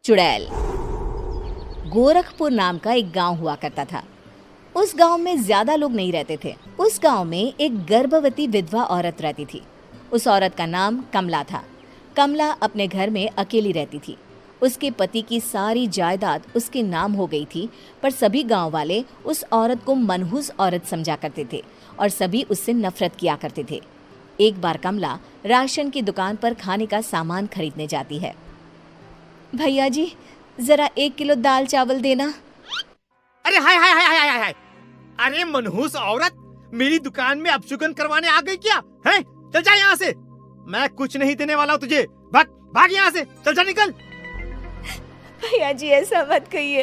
चुड़ैल। गोरखपुर नाम का एक गांव हुआ करता था। उस गांव में ज्यादा लोग नहीं रहते थे। उस गांव में एक गर्भवती विधवा औरत रहती थी। उस औरत का नाम कमला था। कमला अपने घर में अकेली रहती थी। उसके पति की सारी जायदाद उसके नाम हो गई थी, पर सभी गांव वाले उस औरत को मनहूस औरत समझा करते थे और सभी उससे नफरत किया करते थे। एक बार कमला राशन की दुकान पर खाने का सामान खरीदने जाती है। भैया जी, जरा 1 किलो दाल चावल देना। अरे हाय हाय हाय हाय हाय हाय! अरे मनहूस औरत, मेरी दुकान में अपशुगन करवाने आ गई क्या? हैं? चल जा यहाँ से। मैं कुछ नहीं देने वाला हूँ तुझे। भाग भाग यहाँ से, चल जा, निकल। भैया जी, ऐसा मत कहिए।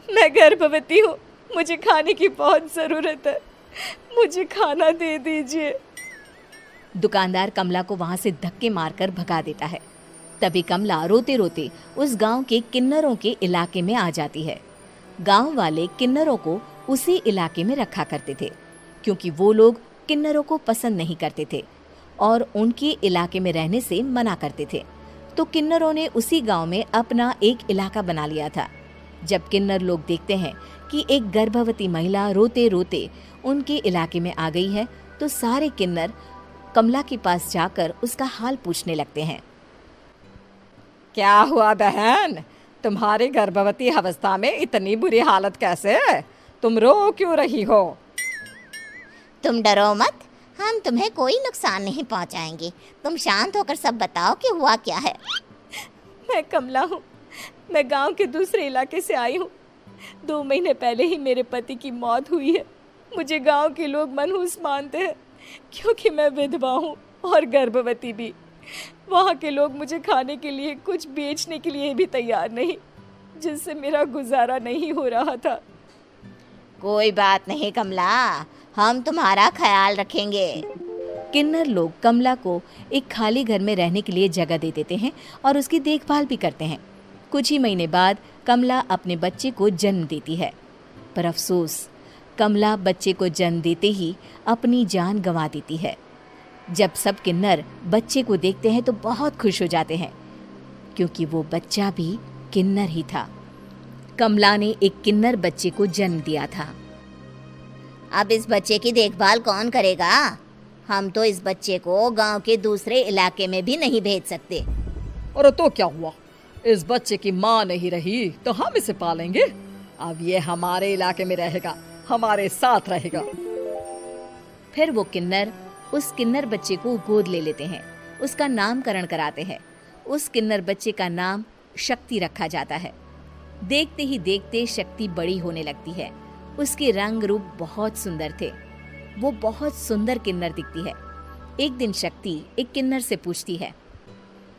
मैं गर्भवती हूँ, मुझे खाने की बहुत जरूरत है। मुझे खाना दे दीजिए। दुकानदार कमला को वहां से धक्के मारकर भगा देता है। तभी कमला रोते रोते उस गांव के किन्नरों के इलाके में आ जाती है। गांव वाले किन्नरों को उसी इलाके में रखा करते थे, क्योंकि वो लोग किन्नरों को पसंद नहीं करते थे और उनके इलाके में रहने से मना करते थे। तो किन्नरों ने उसी गांव में अपना एक इलाका बना लिया था। जब किन्नर लोग देखते हैं कि एक गर्भवती महिला रोते रोते उनके इलाके में आ गई है, तो सारे किन्नर कमला के पास जाकर उसका हाल पूछने लगते हैं। क्या हुआ बहन, तुम्हारी गर्भवती अवस्था में इतनी बुरी हालत कैसे है? तुम रो क्यों रही हो? तुम डरो मत, हम तुम्हें कोई नुकसान नहीं पहुंचाएंगे। तुम शांत होकर सब बताओ कि हुआ क्या है। मैं कमला हूँ। मैं गांव के दूसरे इलाके से आई हूँ। 2 महीने पहले ही मेरे पति की मौत हुई है। मुझे गांव के लोग मनहूस मानते हैं, क्योंकि मैं विधवा हूँ और गर्भवती भी। वहाँ के लोग मुझे खाने के लिए कुछ बेचने के लिए भी तैयार नहीं, जिससे मेरा गुजारा नहीं हो रहा था। कोई बात नहीं कमला, हम तुम्हारा ख्याल रखेंगे। किन्नर लोग कमला को एक खाली घर में रहने के लिए जगह दे देते हैं और उसकी देखभाल भी करते हैं। कुछ ही महीने बाद कमला अपने बच्चे को जन्म देती है, पर अफसोस, कमला बच्चे को जन्म देते ही अपनी जान गंवा देती है। जब सब किन्नर बच्चे को देखते हैं तो बहुत खुश हो जाते हैं, क्योंकि वो बच्चा भी किन्नर ही था। कमला ने एक किन्नर बच्चे को जन्म दिया था। अब इस बच्चे की देखभाल कौन करेगा? हम तो इस बच्चे को गांव के दूसरे इलाके में भी नहीं भेज सकते। और तो क्या हुआ, इस बच्चे की माँ नहीं रही तो हम इसे पालेंगे। अब ये हमारे इलाके में रहेगा, हमारे साथ रहेगा। फिर वो किन्नर उस किन्नर बच्चे को गोद ले लेते हैं, उसका नामकरण कराते हैं। उस किन्नर बच्चे का नाम शक्ति रखा जाता है। देखते ही देखते शक्ति बड़ी होने लगती है। उसके रंग रूप बहुत सुंदर थे। वो बहुत सुंदर किन्नर दिखती है। एक दिन शक्ति एक किन्नर से पूछती है,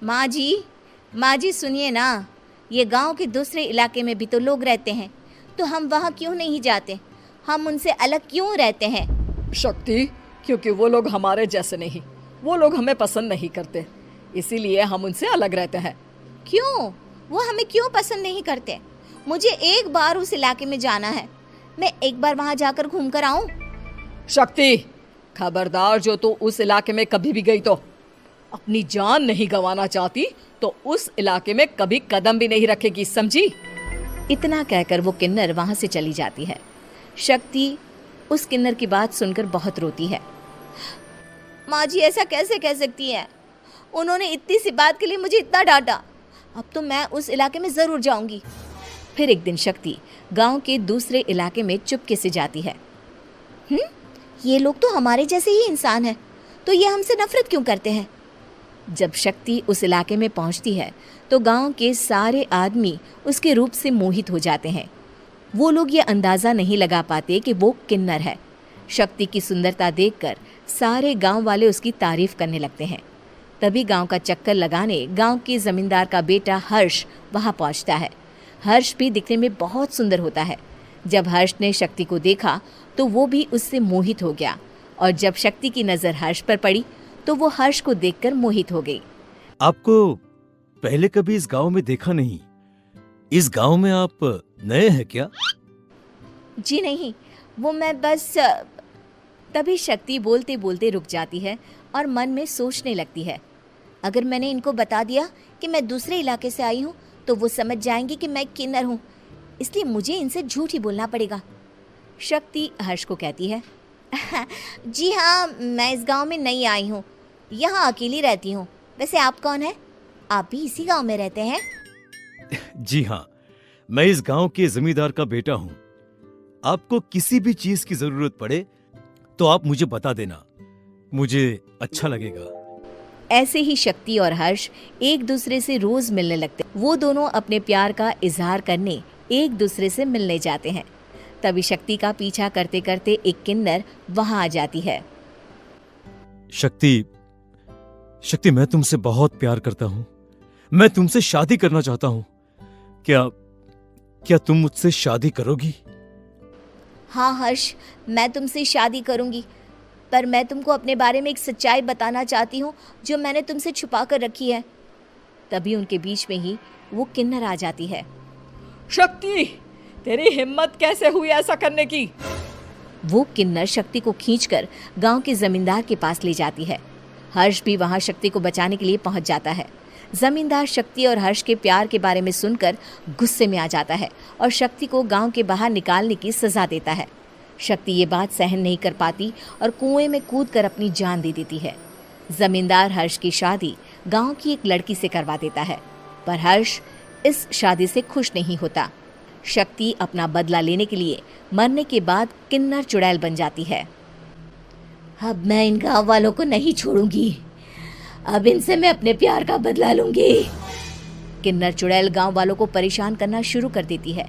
माँ जी सुनिए ना, ये गांव के दूसरे इलाके में भी तो लोग रहते हैं, तो हम वहाँ क्यों नहीं जाते? हम उनसे अलग क्यों रहते हैं? शक्ति, क्योंकि वो लोग हमारे जैसे नहीं, वो लोग हमें पसंद नहीं करते, इसीलिए हम उनसे अलग रहते हैं। क्यों? वो हमें क्यों पसंद नहीं करते? मुझे एक बार उस इलाके में जाना है। मैं एक बार वहाँ जाकर घूम कर आऊँ। शक्ति, खबरदार, जो तू उस इलाके में कभी भी गई तो अपनी जान नहीं गंवाना चाहती तो उस इलाके में कभी कदम भी नहीं रखेगी, समझी? इतना कहकर वो किन्नर वहाँ से चली जाती है। शक्ति उस किन्नर की बात सुनकर बहुत रोती है। माँ जी, ऐसा कैसे कह सकती हैं? उन्होंने इतनी सी बात के लिए मुझे इतना डांटा। अब तो मैं उस इलाके में ज़रूर जाऊंगी। फिर एक दिन शक्ति गांव के दूसरे इलाके में चुपके से जाती है। ये लोग तो हमारे जैसे ही इंसान हैं, तो ये हमसे नफरत क्यों करते हैं? जब शक्ति उस इलाके में पहुंचती है तो गांव के सारे आदमी उसके रूप से मोहित हो जाते हैं। वो लोग ये अंदाज़ा नहीं लगा पाते कि वो किन्नर है। शक्ति की सुंदरता देखकर सारे गांव वाले उसकी तारीफ करने लगते हैं। तभी गांव का चक्कर लगाने गांव के जमींदार का बेटा हर्ष वहां पहुंचता है। हर्ष भी दिखने में बहुत सुंदर होता है। जब हर्ष ने शक्ति को देखा तो वो भी उससे मोहित हो गया, और जब शक्ति की नज़र हर्ष पर पड़ी तो वो हर्ष को देखकर मोहित हो गई। आपको पहले कभी इस गांव में देखा नहीं। इस गांव में आप नए हैं क्या? जी नहीं, वो मैं बस। तभी शक्ति बोलते बोलते रुक जाती है और मन में सोचने लगती है, अगर मैंने इनको बता दिया कि मैं दूसरे इलाके से आई हूँ तो वो समझ जाएंगे कि मैं किन्नर हूँ, इसलिए मुझे इनसे झूठ ही बोलना पड़ेगा। शक्ति हर्ष को कहती है, जी हाँ, मैं इस गांव में नई आई हूँ, यहाँ अकेली रहती हूँ। वैसे आप कौन है? आप भी इसी गांव में रहते हैं? जी हाँ, मैं इस गांव के जमींदार का बेटा हूँ। आपको किसी भी चीज की जरूरत पड़े तो आप मुझे बता देना, मुझे अच्छा लगेगा। ऐसे ही शक्ति और हर्ष एक दूसरे से रोज मिलने लगते। वो दोनों अपने प्यार का इजहार करने एक दूसरे से मिलने जाते हैं। तभी शक्ति का पीछा करते करते एक किन्नर वहां आ जाती है। शक्ति, शक्ति, मैं तुमसे बहुत प्यार करता हूँ। मैं तुमसे शादी करना चाहता हूँ। क्या तुम मुझसे शादी करोगी? हाँ हर्ष, मैं तुमसे शादी करूँगी, पर मैं तुमको अपने बारे में एक सच्चाई बताना चाहती हूँ जो मैंने तुमसे छुपा कर रखी है। तभी उनके बीच में ही वो किन्नर आ जाती है। शक्ति, तेरी हिम्मत कैसे हुई ऐसा करने की? वो किन्नर शक्ति को खींचकर गांव के जमींदार के पास ले जाती है। हर्ष भी वहां शक्ति को बचाने के लिए पहुंच जाता है। जमींदार शक्ति और हर्ष के प्यार के बारे में सुनकर गुस्से में आ जाता है और शक्ति को गांव के बाहर निकालने की सजा देता है। शक्ति ये बात सहन नहीं कर पाती और कुएं में कूदकर अपनी जान दे देती है। जमींदार हर्ष की शादी गांव की एक लड़की से करवा देता है, पर हर्ष इस शादी से खुश नहीं होता। शक्ति अपना बदला लेने के लिए मरने के बाद किन्नर चुड़ैल बन जाती है। अब मैं इन गाँव वालों को नहीं छोड़ूंगी, अब इनसे मैं अपने प्यार का बदला लूंगी। किन्नर चुड़ैल गांव वालों को परेशान करना शुरू कर देती है।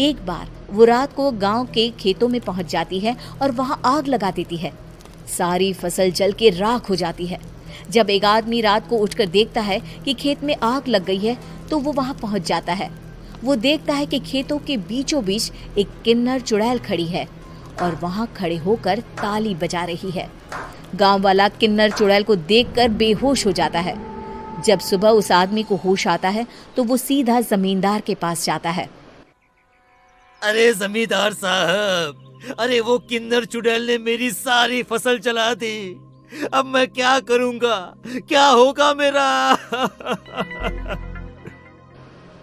एक बार वो रात को गांव के खेतों में पहुंच जाती है और वहां आग लगा देती है। सारी फसल जल के राख हो जाती है। जब एक आदमी रात को उठकर देखता है कि खेत में आग लग गई है तो वो वहां पहुंच जाता है। वो देखता है कि खेतों के बीचों बीच एक किन्नर चुड़ैल खड़ी है और वहां खड़े होकर ताली बजा रही है। गांव वाला किन्नर चुड़ैल को देखकर बेहोश हो जाता है। जब सुबह उस आदमी को होश आता है तो वो सीधा जमींदार के पास जाता है। अरे जमींदार साहब, अरे वो किन्नर चुड़ैल ने मेरी सारी फसल जला दी। अब मैं क्या करूंगा? क्या होगा मेरा?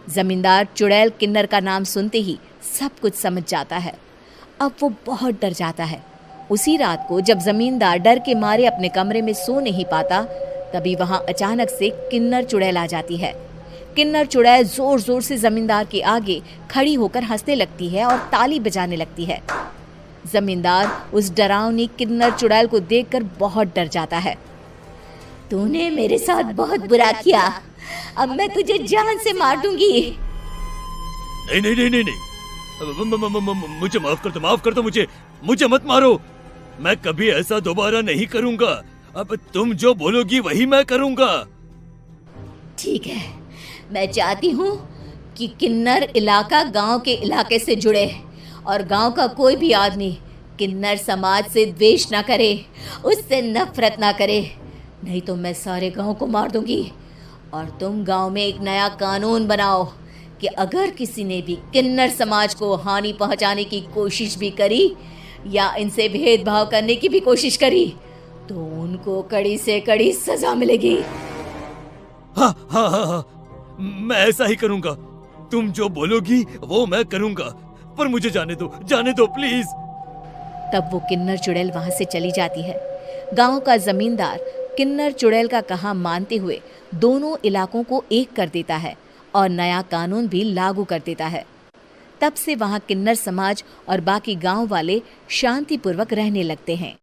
जमींदार चुड़ैल किन्नर का नाम सुनते ही सब कुछ समझ जाता है। अब वो बहुत डर जाता है। उसी रात को जब जमींदार डर के मारे अपने कमरे में सो नहीं पाता, तभी वहां अचानक से किन्नर चुड़ैल आ जाती है। किन्नर चुड़ैल जोर जोर से जमींदार के आगे खड़ी होकर हंसने लगती है और ताली बजाने लगती है। जमींदार उस डरावनी किन्नर चुड़ैल को देखकर बहुत डर जाता है। तूने मेरे साथ बहुत बुरा किया, अब मैं तुझे जान से मार दूंगी। नहीं नहीं नहीं नहीं नहीं, मुझे माफ कर दो, मुझे मत मारो। मैं कभी ऐसा दोबारा नहीं करूंगा। अब तुम जो बोलोगी वही मैं करूंगा। ठीक है, मैं चाहती हूँ कि किन्नर इलाका गांव के इलाके से जुड़े और गांव का कोई भी आदमी किन्नर समाज से द्वेष ना करे, उससे नफरत ना करे, नहीं तो मैं सारे गांव को मार दूंगी। और तुम गांव में एक नया कानून बनाओ कि अगर किसी ने भी किन्नर समाज को हानि पहुंचाने की कोशिश भी करी या इनसे भेदभाव करने की भी कोशिश करी तो उनको कड़ी से कड़ी सजा मिलेगी। हाँ हाँ हाँ हाँ, मैं ऐसा ही करूंगा। तुम जो बोलोगी वो मैं करूंगा, पर मुझे जाने दो प्लीज। तब वो किन्नर चुड़ैल वहां से चली जाती है। गांव का जमींदार किन्नर चुड़ैल का कहा मानते हुए दोनों इलाकों को एक कर देता है और नया कानून भी लागू कर देता है। तब से वहां किन्नर समाज और बाकी गांव वाले शांतिपूर्वक रहने लगते हैं।